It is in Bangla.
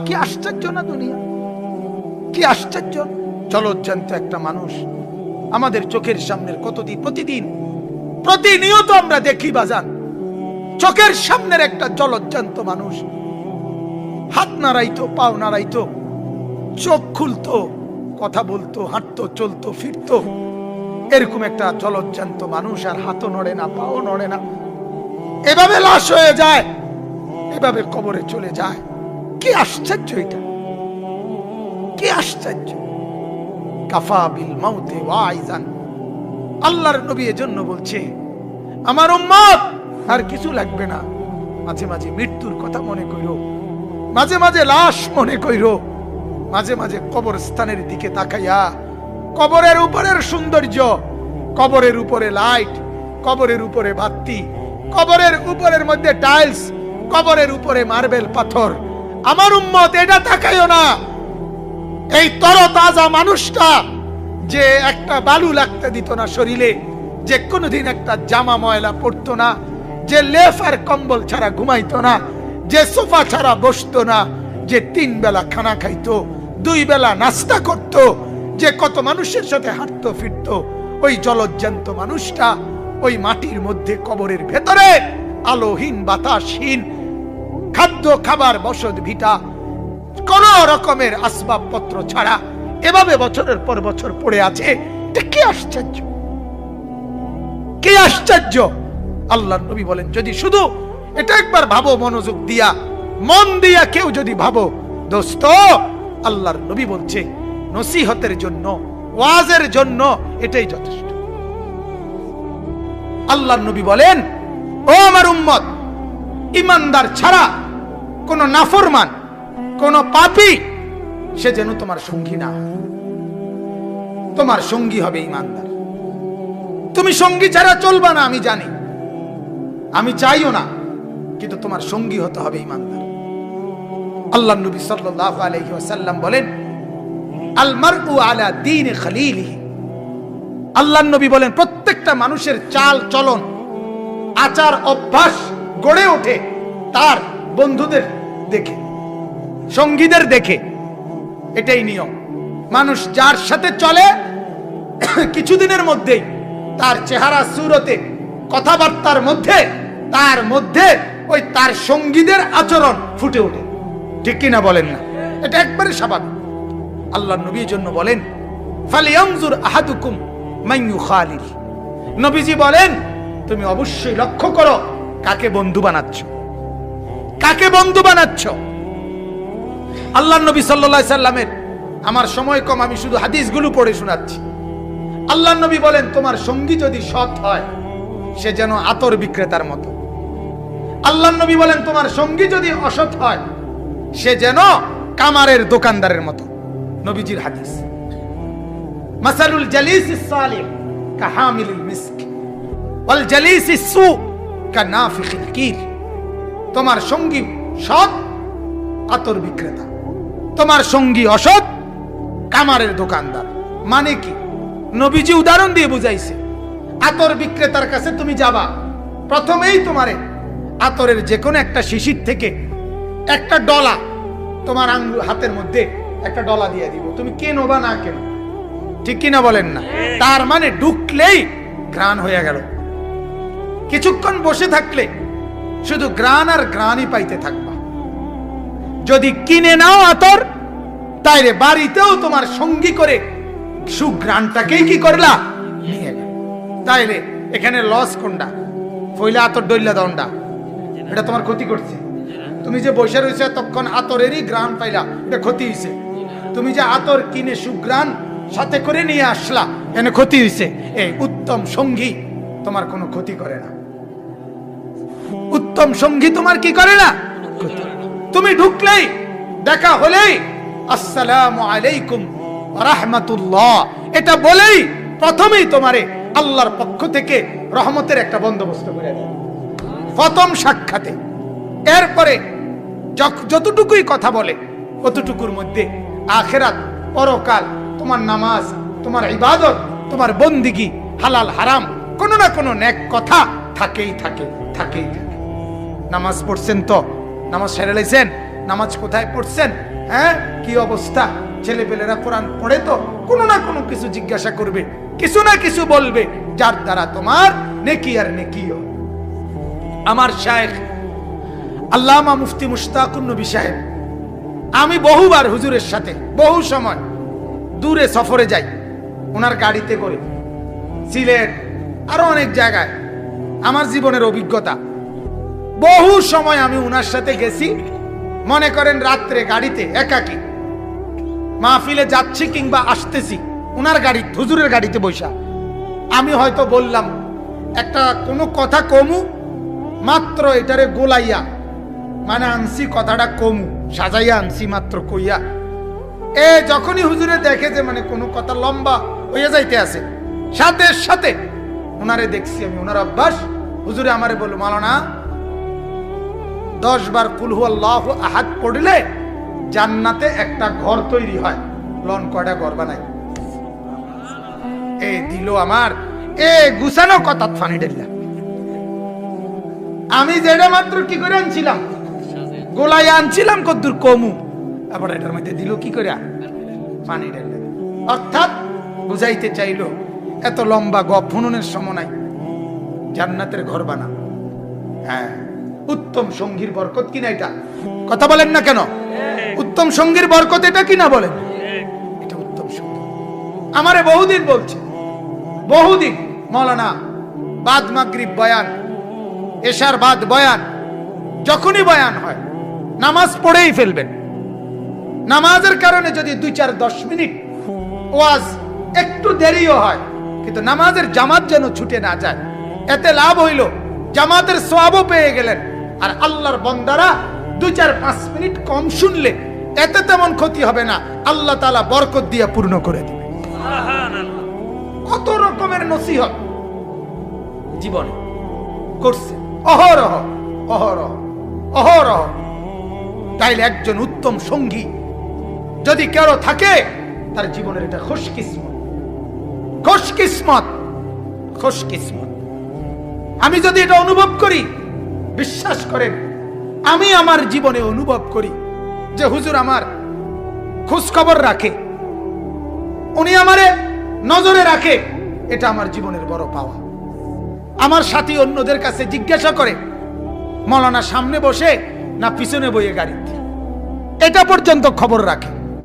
কি আশ্চর্য না দুনিয়া, কি আশ্চর্য। জলজ্জান্ত একটা মানুষ আমাদের চোখের সামনের প্রতিনিয়ত আমরা দেখি বাজান, চোখের সামনের একটা জলজ্জান্ত মানুষ হাত নাড়াইতো, পাও নাড়াইতো, চোখ খুলতো, কথা বলতো, হাঁটতো, চলতো, ফিরতো, এরকম একটা জলজ্জান্ত মানুষ আর হাতও নড়ে না, পাও নড়ে না, এভাবে লাশ হয়ে যায়, এভাবে কবরে চলে যায়। কি আশ্চর্য এটা, কি আশ্চর্য। কাফা বিল মাউতে ওয়াইজান, আল্লাহর নবী এজন্য বলছে আমার উম্মত আর কিছু লাগবে না, মাঝে মাঝে মৃত্যুর কথা মনে কইরো, মাঝে মাঝে লাশ মনে কইরো, মাঝে মাঝে কবরস্থানের দিকে তাকাইয়া কবরের উপরের সৌন্দর্য, কবরের উপরে লাইট, কবরের উপরে বাতি, কবরের উপরের মধ্যে টাইলস, কবরের উপরে মার্বেল পাথর, আমার উম্মত এটা তাকাইও না। এই তরতাজা মানুষটা যে একটা বালু লাগতে দিত না শরীরে, যে কোনোদিন একটা জামা ময়লা পড়তো না, যে লেফ আর কম্বল ছাড়া ঘুমাইতো না, যে সোফা ছাড়া বসতো না, যে 3 বেলা খানা খাইতো, 2 বেলা নাস্তা করতো, যে কত মানুষের সাথে হাঁটতো ফিরতো, ওই জলজ্জান্ত মানুষটা ওই মাটির মধ্যে কবরের ভেতরে আলোহীন, বাতাসহীন, খাদ্য খাবার বসত ভিটা, কোন রকমের আসবাবপত্র ছাড়া এভাবে বছরের পর বছর পড়ে আছে। এটা কি আশ্চর্য, কি আশ্চর্য। আল্লাহর নবী বলেন যদি শুধু এটা একবার ভাবো, মনোযোগ দিয়া, মন দিয়া কেউ যদি ভাবো দোস্ত, আল্লাহর নবী বলছে নসিহতের জন্য, ওয়াজের জন্য এটাই যথেষ্ট। আল্লাহর নবী বলেন ও আমার উম্মত, ইমানদার ছাড়া কোন নাফরমান, কোন পাপী সে যেন তোমার সঙ্গী না, তোমার সঙ্গী হবে ইমানদার। তুমি সঙ্গী ছাড়া চলবা না, আমি জানি, আমি চাইও না, কিন্তু তোমার সঙ্গী হতে হবে ইমানদার। আল্লাহর নবী সাল্লাল্লাহু আলাইহি ওয়াসাল্লাম বলেন আল মারউ আলা দীন খলিলিহি, আল্লাহর নবী বলেন প্রত্যেকটা মানুষের চাল চলন, আচার অভ্যাস গড়ে ওঠে তার বন্ধুদের দেখে, সঙ্গীদের দেখে। এটাই নিয়ম। মানুষ যার সাথে চলে কিছুদিনের মধ্যেই তার চেহারা সুরতে, কথাবার্তার মধ্যে, তার মধ্যে ওই তার সঙ্গীদের আচরণ ফুটে ওঠে, ঠিক কিনা বলেন না? এটা একবারে স্বাভাবিক। আল্লাহর নবীর জন্য বলেন ফালিয়ানজুর আহাদুকুম মান ইউখালিল, নবীজি বলেন তুমি অবশ্যই লক্ষ্য করো কাকে বন্ধু বানাচ্ছ, কাকে বন্ধু বানাচ্ছ। আল্লাহর নবী সাল্লাল্লাহু আলাইহি সাল্লামের, আমার সময় কম, আমি শুধু হাদিসগুলো পড়ে শোনাচ্ছি। আল্লাহর নবী বলেন তোমার সঙ্গী যদি সৎ হয় সে যেন আতর বিক্রেতার মতো। আল্লাহর নবী বলেন তোমার সঙ্গী যদি অসৎ হয় সে যেন কামারের দোকানদারের মতো। নবীজির হাদিস, মাসালুল জালিসিস সালিহ কাহামিলিল মিস্ক ওয়াল জালিসিস সু কানাফিখিল কির, তোমার সঙ্গী সৎ আতর বিক্রেতা, তোমার সঙ্গী অসৎ কামারের দোকানদার। মানে কি? নবীজি উদাহরণ দিয়ে বুঝাইছে, আতর বিক্রেতার কাছে তুমি যাবা, প্রথমেই তোমারে আতরের যে কোনো একটা শিশির থেকে একটা ডলা তোমার আঙ্গুল হাতের মধ্যে একটা ডলা দিয়ে দিব, তুমি কেনো বা না কেন, ঠিক কিনা বলেন না? তার মানে ঢুকলেই ঘ্রাণ হয়ে গেল, কিছুক্ষণ বসে থাকলে শুধু ঘ্রাণ আর ঘ্রাণই পাইতে থাকবা। যদি কিনে নাও আতর, তাইলে বাড়িতেও তোমার সঙ্গী করে সুঘ্রাণটাকেই কি করলা, নিয়ে গেল। তাইলে এখানে লস কোনটা? ফইলা আতর ডইলা দন্ডা, এটা তোমার ক্ষতি করছে। তুমি যে বসে রয়েছে তখন আতরেরই ঘ্রাণ পাইলা, এটা ক্ষতি হয়েছে। তুমি যে আতর কিনে সুঘ্রাণ সাথে করে নিয়ে আসলা, এনে ক্ষতি হয়েছে। এই উত্তম সঙ্গী তোমার কোনো ক্ষতি করে না, উত্তম সঙ্গী তোমার কি করে না। তুমি ঢুকলেই, দেখা হলেই আসসালামু আলাইকুম ওয়া রাহমাতুল্লাহ এটা বলেই প্রথমেই তোমারে আল্লাহর পক্ষ থেকে রহমতের একটা বন্দোবস্ত করে দেয় প্রথম সাক্ষাতে। এরপরে যতটুকুই কথা বলে ততটুকুর মধ্যে আখিরাত, পরকাল, তোমার নামাজ, তোমার ইবাদত, তোমার বন্দিগি, হালাল হারাম, কোনো না কোনো নেক কথা থাকেই থাকে, থাকেই থাকে। নামাজ পড়ছেন তো, নামাজ সেরে লাইছেন, নামাজ কোথায় পড়ছেন, হ্যাঁ কি অবস্থা, ছেলেপেলেরা কোরআন পড়ে তো, কোনো না কোনো কিছু জিজ্ঞাসা করবে, কিছু না কিছু বলবে, যার দ্বারা তোমার নেকি আর নেকি হবে। আমার শায়েখ আল্লামা মুফতি মুশতাকুন নবী সাহেব, আমি বহুবার হুজুরের সাথে বহু সময় দূরে সফরে যাই ওনার গাড়িতে করে, সিলেট আরো অনেক জায়গায়। আমার জীবনের অভিজ্ঞতা, বহু সময় আমি ওনার সাথে গেছি। মনে করেন রাত্রে গাড়িতে একাকি মাহফিলে যাচ্ছি কিংবা আসতেছি, ওনার গাড়ি হুজুরের গাড়িতে বসা, আমি হয়তো বললাম একটা কোনো কথা কমু, মাত্র এটারে গোলাইয়া মানে আনছি কথাটা কমু, সাজাইয়া আনছি মাত্র কইয়া, যখনই হুজুরে দেখে যে মানে কোনো কথা লম্বা হইয়া যাইতে আছে, সাথে সাথে ওনারে দেখছি আমি, ওনার অভ্যাস, হুজুরে আমারে বলল, মাওলানা 10 বার কুল হুয়াল্লাহু আহাদ পড়লে জান্নাতে একটা ঘর তৈরি হয়। লন কয়টা ঘর বানাই, দিল আমার গুছানো কথা ফানি ডেলা। আমি যেটা মাত্র কি করে আনছিলাম, গোলাই আনছিলাম কদ্দুর কমু, আবার এটার মধ্যে দিল কি করে পানি ঢেলে। অর্থাৎ বুঝাইতে চাইলো এত লম্বা গপ ফুননের সময় নাই, জান্নাতের ঘর বানা। হ্যাঁ, উত্তম সঙ্গীর বরকত কিনা এটা, কথা বলেন না কেন? উত্তম সঙ্গীর বরকত এটা কিনা বলেন, এটা উত্তম সঙ্গী। আমারে বহুদিন বলছে, বহুদিন, মাওলানা বাদ মাগরিব বয়ান, এশার বাদ বয়ান, যখনই বয়ান হয় নামাজ পড়েই ফেলবেন। নামাজের কারণে যদি 2-4-10 মিনিট ওয়াজ একটু দেরিও হয়, কিন্তু নামাজের জামাত যেন ছুটে না যায়, এতে লাভ হইল, জামাতের সওয়াবও পেয়ে গেলেন। আর আল্লাহর বান্দারা 2-4-5 মিনিট কম শুনলে এতে তেমন ক্ষতি হবে না, আল্লাহ তাআলা বরকত দিয়ে পূর্ণ করে দিবে। কত রকমের নসিহত জীবনে করছে, অহরহ অহরহ অহরহ। তাইলে একজন উত্তম সঙ্গী যদি কারো থাকে, তার জীবনের এটা খুশকিসমত, খুশকিসমত, খুশকিসমত। আমি যদি এটা অনুভব করি, বিশ্বাস করেন আমি আমার জীবনে অনুভব করি যে হুজুর আমার খোঁজ খবর রাখে, উনি আমারে নজরে রাখে, এটা আমার জীবনের বড় পাওয়া। আমার সাথী অন্যদের কাছে জিজ্ঞাসা করে মাওলানা সামনে বসে না পিছনে বইয়ে গাড়িতে, এটা পর্যন্ত খবর রাখে।